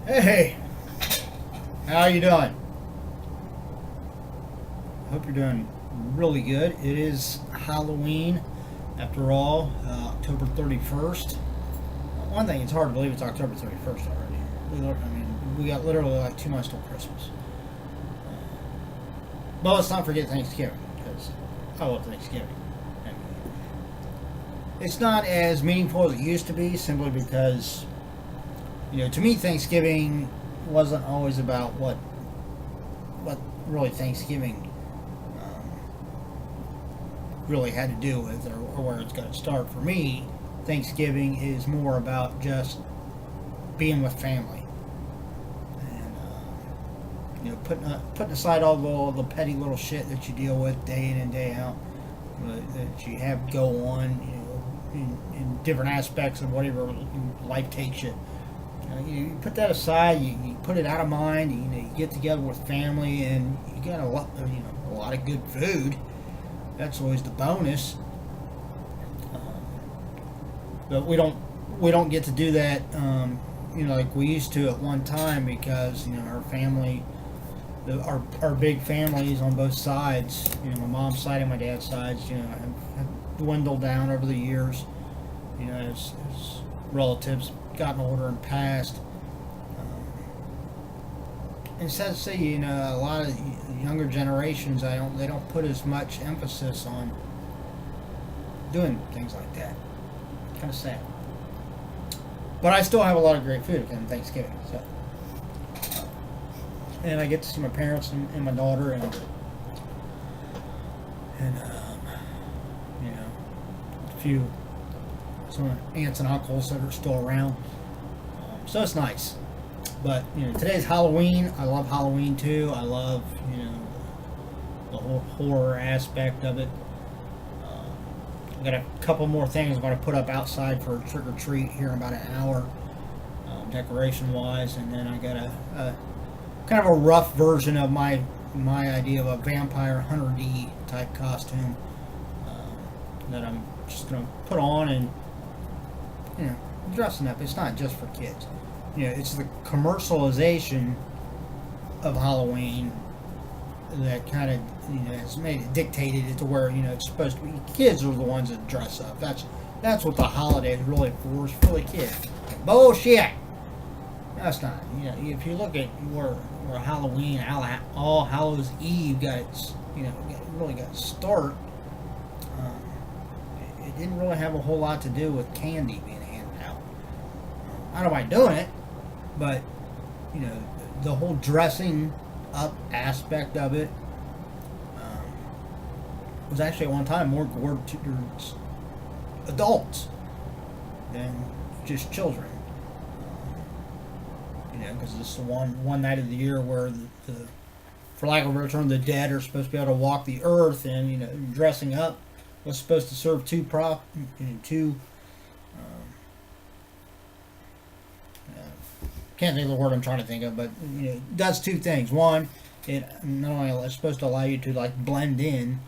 Hey, how are you doing? Hope you're doing really good. It is Halloween, after all, October 31st. One thing, it's hard to believe it's October 31st already. We got literally like 2 months till Christmas. But let's not forget Thanksgiving, because I love Thanksgiving. And it's not as meaningful as it used to be, simply because, to me, Thanksgiving wasn't always about what really Thanksgiving really had to do with, or where it's going to start. For me, Thanksgiving is more about just being with family, and putting aside all the petty little shit that you deal with day in and day out, that you have go on, in different aspects of whatever life takes you. You put that aside. You put it out of mind. You get together with family, and you get a lot of good food. That's always the bonus. But we don't get to do that, like we used to at one time, because our family, our big families on both sides, my mom's side and my dad's sides, have dwindled down over the years. As relatives gotten older and passed. And sad to say, a lot of younger generations, they don't put as much emphasis on doing things like that. Kind of sad. But I still have a lot of great food on Thanksgiving. And I get to see my parents and my daughter, and a few some aunts and uncles that are still around. So it's nice. But today's Halloween. I love Halloween too. I love the whole horror aspect of it. I've got a couple more things I'm going to put up outside for trick or treat here in about an hour, decoration wise, and then I got a kind of a rough version of my idea of a vampire hunter D type costume that I'm just going to put on and dressing up. It's not just for kids. It's the commercialization of Halloween that kind of has made it dictated it to where it's supposed to be kids are the ones that dress up. That's what the holiday is really for. It's for the kids. Bullshit. That's not. If you look at where Halloween, All Hallows Eve got its really got its start, it didn't really have a whole lot to do with candy being handed out. I don't mind doing it, but the whole dressing up aspect of it was actually at one time more geared towards adults than just children. Because this is the one night of the year where the for lack of a better term, the dead are supposed to be able to walk the earth, and dressing up was supposed to serve two can't think of the word I'm trying to think of, but it does two things. One, it not only is supposed to allow you to like blend in,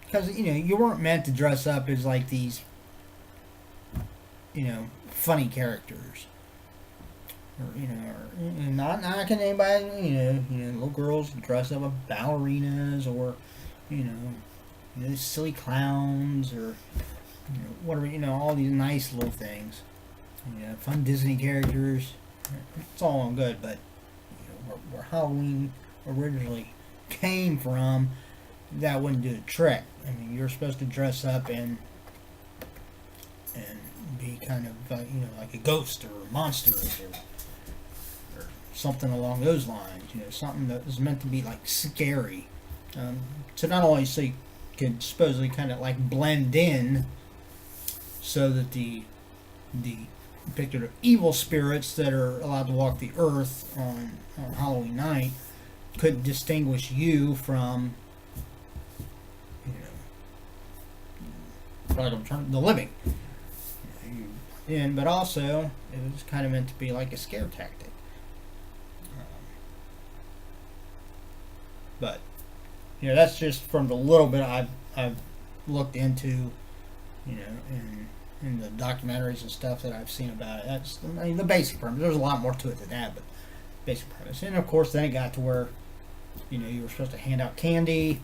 because you weren't meant to dress up as like these funny characters, or not knocking anybody. Little girls dress up as ballerinas, or silly clowns, or whatever, all these nice little things, fun Disney characters. It's all on good, but where Halloween originally came from, that wouldn't do the trick. I mean, you're supposed to dress up and be kind of like a ghost or a monster, or something along those lines. Something that was meant to be like scary, to not only so you could supposedly kind of like blend in, so that the depicted of evil spirits that are allowed to walk the earth on Halloween night could distinguish you from the living. But also it was kind of meant to be like a scare tactic. But that's just from the little bit I've looked into, in the documentaries and stuff that I've seen about it. That's the basic premise. There's a lot more to it than that, but basic premise. And of course, then it got to where, you know, you were supposed to hand out candy,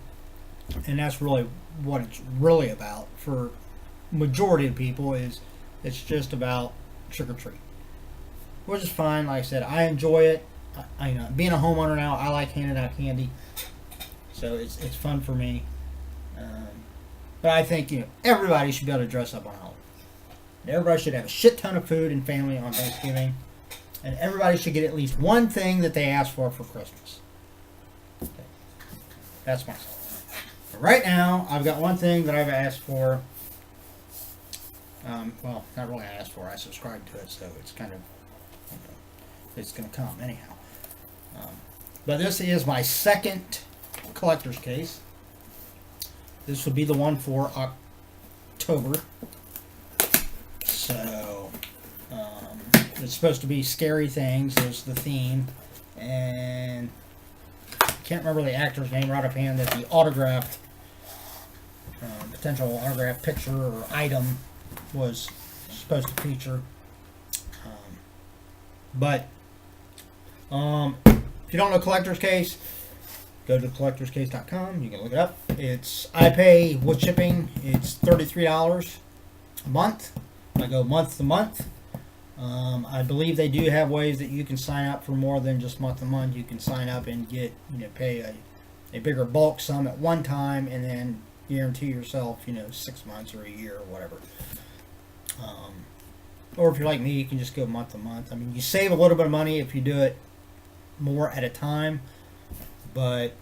and that's really what it's really about for majority of people. Is it's just about trick or treat, which is fine. Like I said, I enjoy it. I you know, being a homeowner now, I like handing out candy, so it's fun for me. But I think, you know, everybody should be able to dress up on Halloween. Everybody should have a shit ton of food and family on Thanksgiving, and everybody should get at least one thing that they ask for Christmas. Okay. That's my thought. But right now, I've got one thing that I've asked for. Well, not really asked for. I subscribed to it, so it's kind of, you know, it's going to come anyhow. But this is my second collector's case. This would be the one for October. So, it's supposed to be scary things. There's the theme. And I can't remember the actor's name right offhand that the autographed, potential autographed picture or item was supposed to feature. But if you don't know collector's case, go to collectorscase.com. You can look it up. I pay with shipping. It's $33 a month. I go month to month. I believe they do have ways that you can sign up for more than just month to month. You can sign up and get, you know, pay a bigger bulk sum at one time, and then guarantee yourself, you know, 6 months or a year or whatever. Or if you're like me, you can just go month to month. I mean, you save a little bit of money if you do it more at a time, but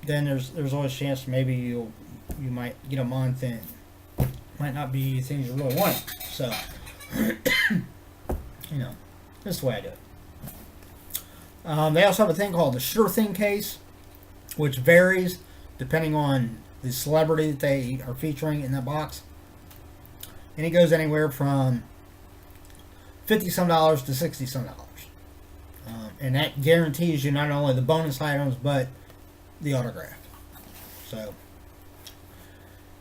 then there's always a chance maybe you might get a month and it might not be things you really want. So, you know, this is the way I do it. They also have a thing called the Sure Thing case, which varies depending on the celebrity that they are featuring in that box. And it goes anywhere from $50-some to $60-some. And that guarantees you not only the bonus items, but the autograph. So,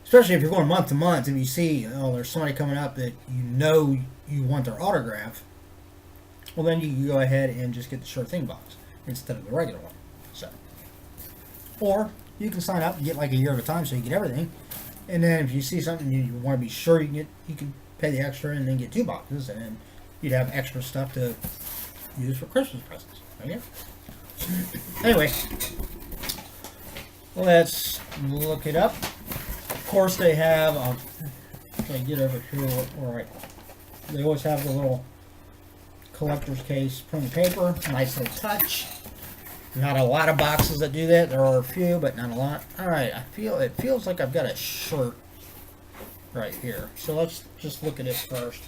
especially if you're going month to month, if you see, oh, there's somebody coming up that you know you want their autograph, well, then you can go ahead and just get the Sure Thing box instead of the regular one. So, or you can sign up and get like a year at a time, so you get everything. And then if you see something you want to be sure you can pay the extra and then get 2 boxes, and then you'd have extra stuff to use for Christmas presents. Okay? Anyway, let's look it up. Of course, they have. Okay, get over here. All right. They always have the little collector's case printed paper. Nice little touch. Not a lot of boxes that do that. There are a few, but not a lot. All right. It feels like I've got a shirt right here. So let's just look at it first.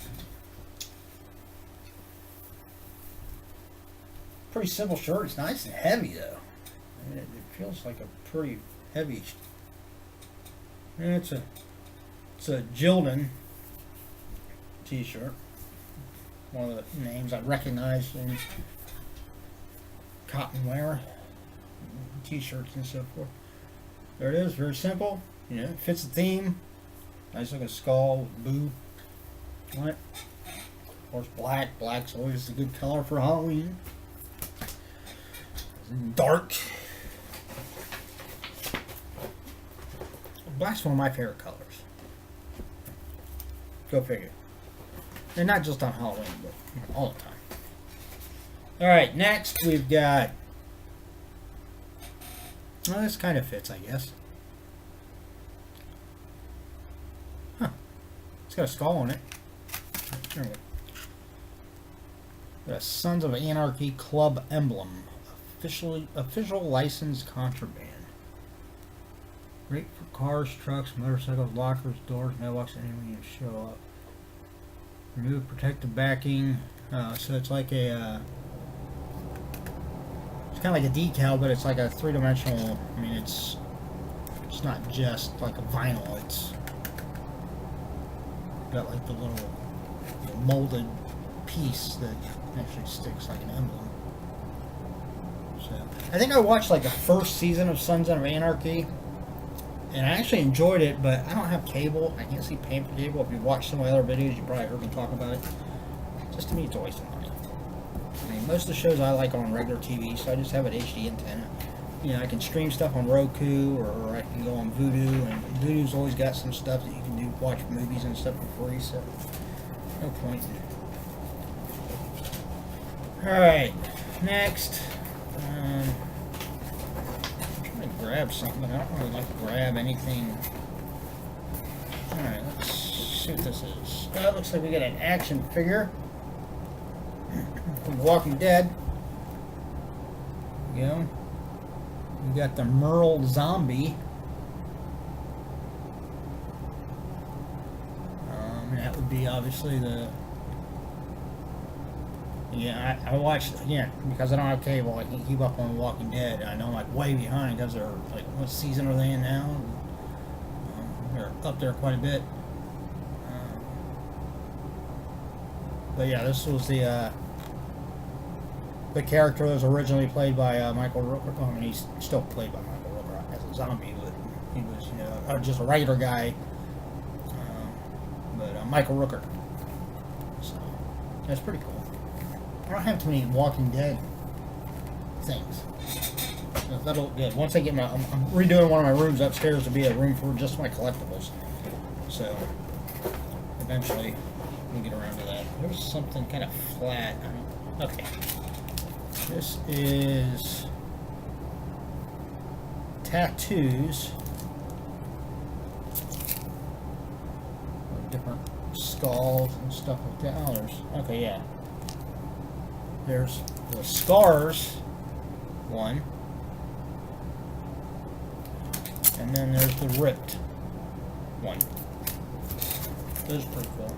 Pretty simple shirt. It's nice and heavy though. I mean, it feels like a pretty heavy. And it's a Jildan t-shirt. One of the names I recognize in cotton wear, t-shirts and so forth. There it is. Very simple. You know, it fits the theme. Nice looking skull with boo on it. Of course, black. Black's always a good color for Halloween. Dark. Black's one of my favorite colors. Go figure. And not just on Halloween, but all the time. Alright, next we've got... Well, this kind of fits, I guess. Huh. It's got a skull on it. There we go. Got a Sons of Anarchy Club emblem. Official licensed contraband. Great for cars, trucks, motorcycles, lockers, doors, mailboxes, anywhere you show up. Remove protective backing. So it's like a... it's kind of like a decal, but it's like a three-dimensional... I mean, it's not just like a vinyl. It's got like the little molded piece that actually sticks like an emblem. So, I think I watched like the first season of Sons of Anarchy, and I actually enjoyed it, but I don't have cable. I can't see paying for cable. If you watch some of my other videos, you probably heard me talk about it. Just to me, it's a waste of money. I mean, most of the shows I like are on regular TV, so I just have an HD antenna. You know, I can stream stuff on Roku, or I can go on Vudu, and Vudu's always got some stuff that you can do, watch movies and stuff for free, so no point. Alright, next, I'm trying to grab something, but I don't really like to grab anything. Alright, let's see what this is. Oh, it looks like we got an action figure from Walking Dead. There you go. We got the Merle zombie. That would be obviously the... Yeah, I watched, again, because I don't have cable, I can keep up on Walking Dead. I know I'm like way behind because they're like, what season are they in now? They're up there quite a bit. But yeah, this was the character that was originally played by Michael Rooker. I mean, he's still played by Michael Rooker as a zombie, but he was, you know, just a regular guy. But Michael Rooker. So that's pretty cool. I don't have too many Walking Dead things. So that'll look good. Once I get I'm redoing one of my rooms upstairs to be a room for just my collectibles. So eventually we'll get around to that. There's something kind of flat. Okay. This is tattoos. Different skulls and stuff like that. Oh, there's, okay, yeah. There's the scars one. And then there's the ripped one. Those are pretty cool.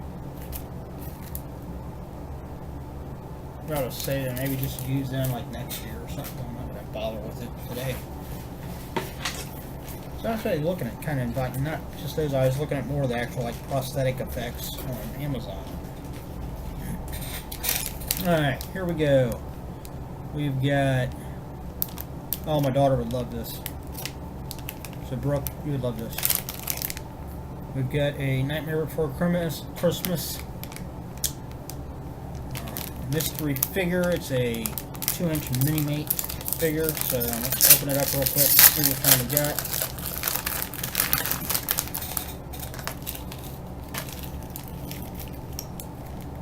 I ought to say that maybe just use them like next year or something. I'm not going to bother with it today. So I was actually looking at kind of like, not just those, I was looking at more of the actual like prosthetic effects on Amazon. Alright, here we go. We've got, oh, my daughter would love this. So Brooke, you would love this. We've got a Nightmare Before Christmas mystery figure. It's a 2-inch mini-mate figure. So let's open it up real quick and see what kind we got.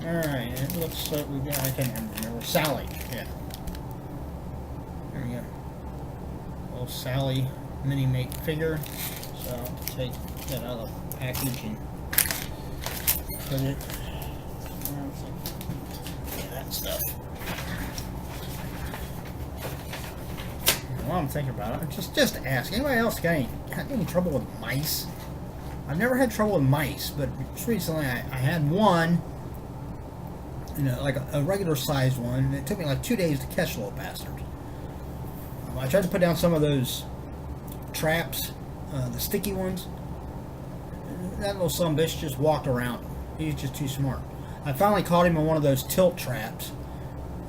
Alright, it looks like we got, I can't remember, Sally, yeah. There we go. Little Sally mini-mate figure. So I'll take that out of the package and put it, yeah, that stuff. While I'm thinking about it, just ask, anybody else got any trouble with mice? I've never had trouble with mice, but just recently I had one. You know, like a regular sized one. It took me like 2 days to catch the little bastard. I tried to put down some of those traps, the sticky ones. That little son of a bitch just walked around. He's just too smart. I finally caught him in one of those tilt traps,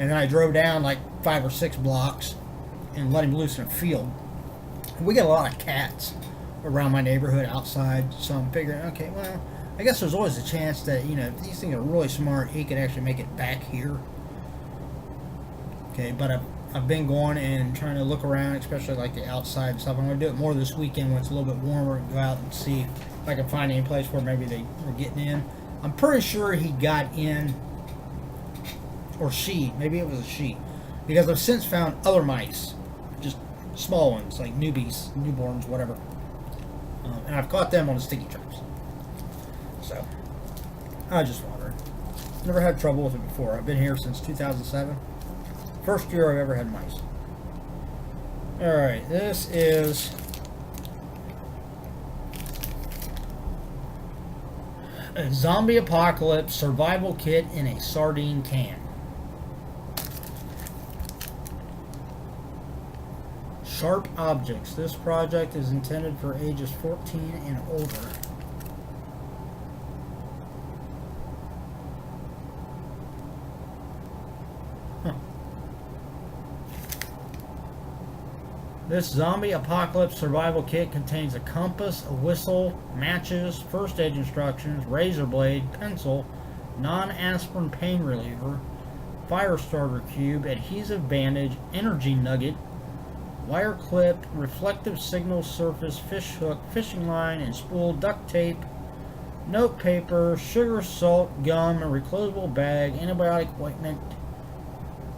and then I drove down like 5 or 6 blocks and let him loose in a field. We get a lot of cats around my neighborhood outside, so I'm figuring, okay, well, I guess there's always a chance that, you know, if these things are really smart, he could actually make it back here. Okay, but I've been going and trying to look around, especially like the outside stuff. I'm going to do it more this weekend when it's a little bit warmer and go out and see if I can find any place where maybe they were getting in. I'm pretty sure he got in, or she, maybe it was a she, because I've since found other mice, just small ones, like newborns, whatever. And I've caught them on the sticky traps. So, I just wondering. Never had trouble with it before. I've been here since 2007. First year I've ever had mice. Alright, this is a zombie apocalypse survival kit in a sardine can. Sharp objects. This project is intended for ages 14 and older. This zombie apocalypse survival kit contains a compass, a whistle, matches, first aid instructions, razor blade, pencil, non-aspirin pain reliever, fire starter cube, adhesive bandage, energy nugget, wire clip, reflective signal surface, fish hook, fishing line and spool, duct tape, note paper, sugar, salt, gum, a reclosable bag, antibiotic ointment,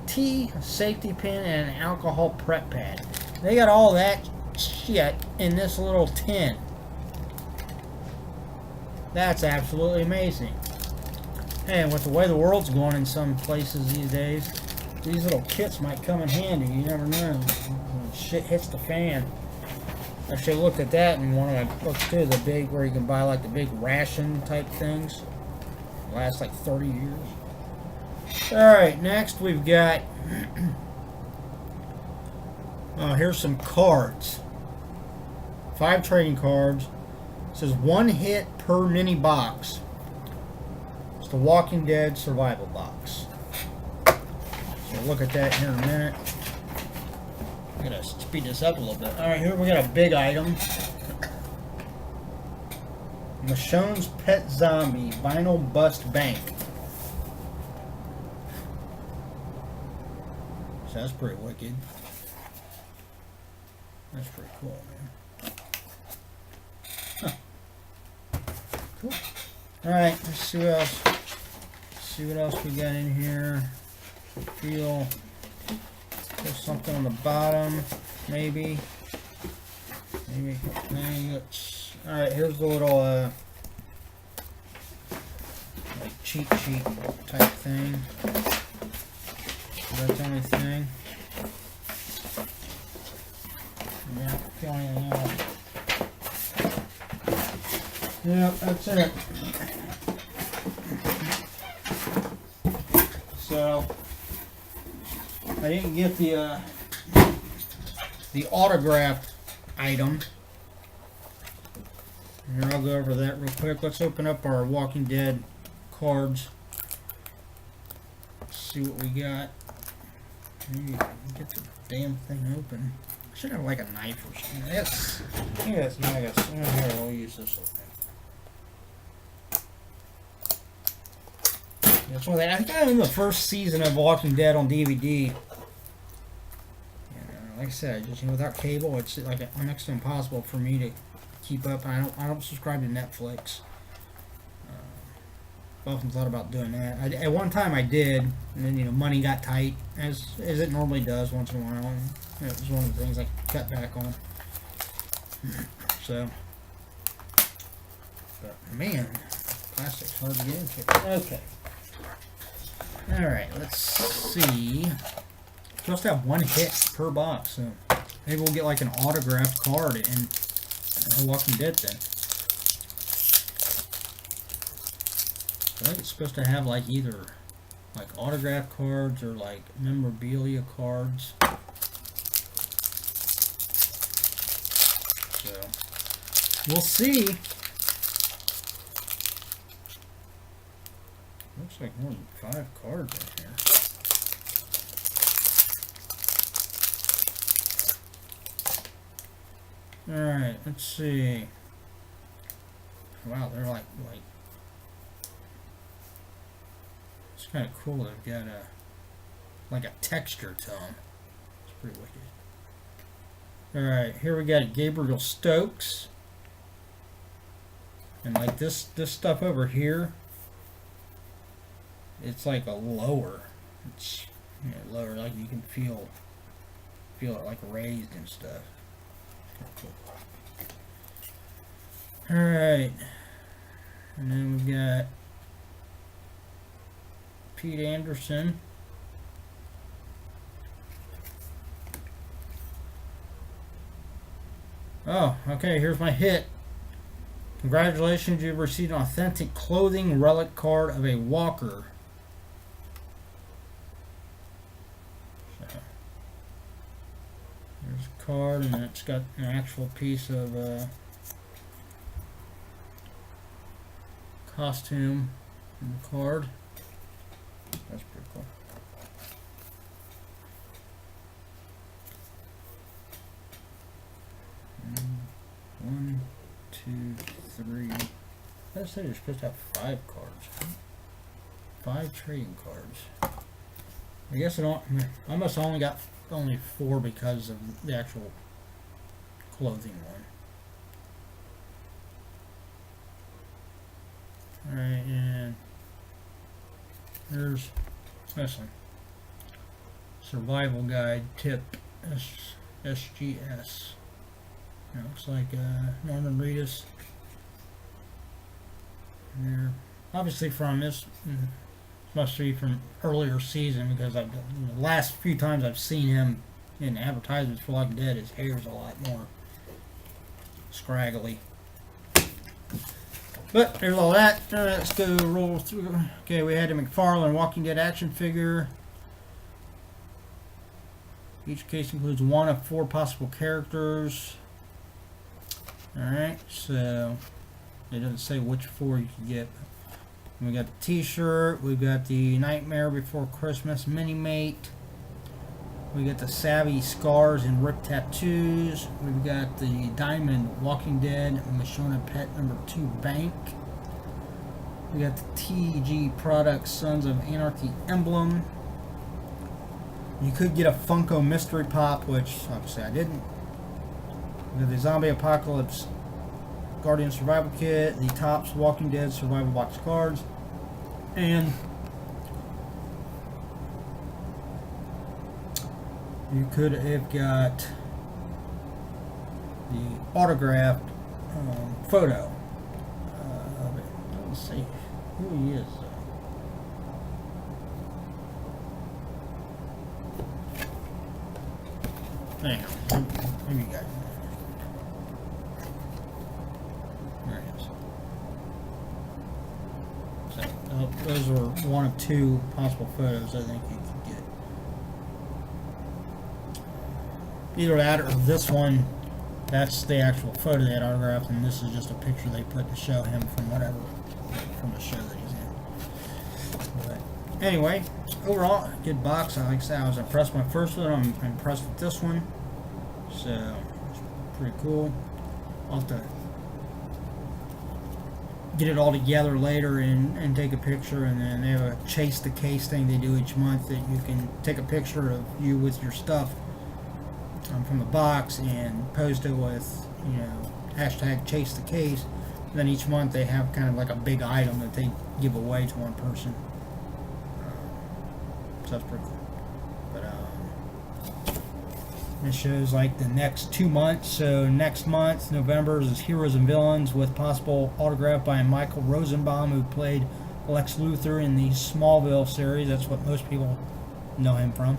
tea, safety pin, and an alcohol prep pad. They got all that shit in this little tin. That's absolutely amazing. And with the way the world's going in some places these days, these little kits might come in handy. You never know. When shit hits the fan. I should have looked at that in one of my books too. The big, where you can buy like the big ration type things. Last like 30 years. Alright, next we've got... here's some cards. 5 trading cards. It says 1 hit per mini box. It's the Walking Dead survival box. So we'll look at that here in a minute. I'm gonna speed this up a little bit. Alright, here we got a big item. Michonne's Pet Zombie Vinyl Bust Bank. So that's pretty wicked. That's pretty cool, man. Huh. Cool. Alright, let's see what else. See what else we got in here. Feel there's something on the bottom, maybe. Maybe. Alright, here's the little like cheat sheet type thing. Is that the only thing? Yeah, feel anything else. Yeah, that's it. So I didn't get the autographed item. Here, I'll go over that real quick. Let's open up our Walking Dead cards. Let's see what we got. Maybe get the damn thing open. I should have like a knife or something. Yes. Yes, I guess. Here, we'll use this little thing. That's one thing. I think I'm in the first season of Walking Dead on DVD. Like I said, just without cable, it's like next to impossible for me to keep up. I don't subscribe to Netflix. I've often thought about doing that. At one time I did, and then money got tight, as it normally does once in a while. And it was one of the things I cut back on. So, but man, plastic's hard to get into. Okay. All right, let's see. Supposed to have 1 hit per box, so maybe we'll get like an autographed card in Walking Dead then. I think it's supposed to have like either like autograph cards or like memorabilia cards. So we'll see. Looks like more than 5 cards in here. Alright, let's see. Wow, they're like it's kind of cool. They've got like a texture to them. It's pretty wicked. Alright, here we got Gabriel Stokes. And like this stuff over here, it's like a lower. It's lower, like you can feel it like raised and stuff. Cool. Alright, and then we've got Pete Anderson. Oh, okay, here's my hit. Congratulations, you've received an authentic clothing relic card of a walker. So, there's a card, and it's got an actual piece of costume in the card. That's pretty cool. One, two, three. I said you're supposed to have 5 cards. 5 trading cards. I guess I must have only got only 4 because of the actual clothing one. Alright, and there's this one. Survival Guide Tip SGS. It looks like Norman Reedus. There, obviously from this must be from earlier season, because the last few times I've seen him in advertisements for Walking Dead, his hair's a lot more scraggly. But there's all that. Let's go roll through. Okay, we had a McFarlane Walking Dead action figure. Each case includes 1 of 4 possible characters. Alright, so it doesn't say which 4 you can get. We got the t-shirt, we've got the Nightmare Before Christmas mini-mate, we got the Savvy Scars and Rip Tattoos, we've got the Diamond Walking Dead Michonne Pet number 2 bank, we got the TG Products Sons of Anarchy emblem. You could get a Funko Mystery Pop, which obviously I didn't. We got the Zombie Apocalypse Guardian Survival Kit, the Topps Walking Dead Survival Box cards, and you could have got the autographed photo of it. Let's see who he is. Hang on, maybe you guys. There it is. So those are 1 of 2 possible photos I think you could get. Either that or this one. That's the actual photo they had autographed, and this is just a picture they put to show him from whatever, from the show that he's in. But anyway, overall, good box. Like I said, I was impressed with my first one. I'm impressed with this one. So, it's pretty cool. I'll have to get it all together later and take a picture, and then they have a chase the case thing they do each month that you can take a picture of you with your stuff from the box and post it with, hashtag chase the case. And then each month they have kind of like a big item that they give away to one person. So that's pretty cool. But this shows like the next 2 months. So next month, November, is Heroes and Villains with possible autograph by Michael Rosenbaum, who played Lex Luthor in the Smallville series. That's what most people know him from.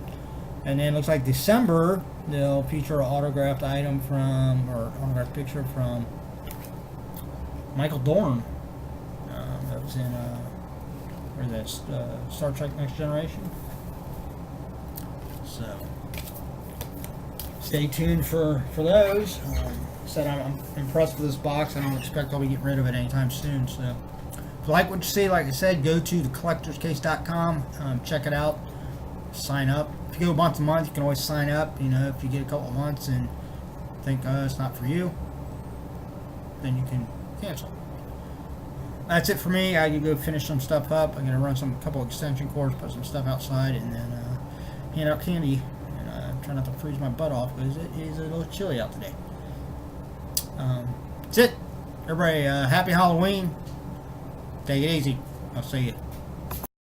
And then it looks like December, they'll feature an autographed item from, or autographed picture from Michael Dorn. That was in, where's that, Star Trek Next Generation. So, stay tuned for those. Said I'm impressed with this box. I don't expect I'll be getting rid of it anytime soon. So, if you like what you see, like I said, go to thecollectorscase.com. Check it out. Sign up. If you go month to month, you can always sign up. If you get a couple of months and think it's not for you, then you can cancel. That's it for me. I can go finish some stuff up. I'm gonna run a couple of extension cords, put some stuff outside, and then hand out candy. And try not to freeze my butt off because it is a little chilly out today. That's it. Everybody, happy Halloween. Take it easy. I'll see you.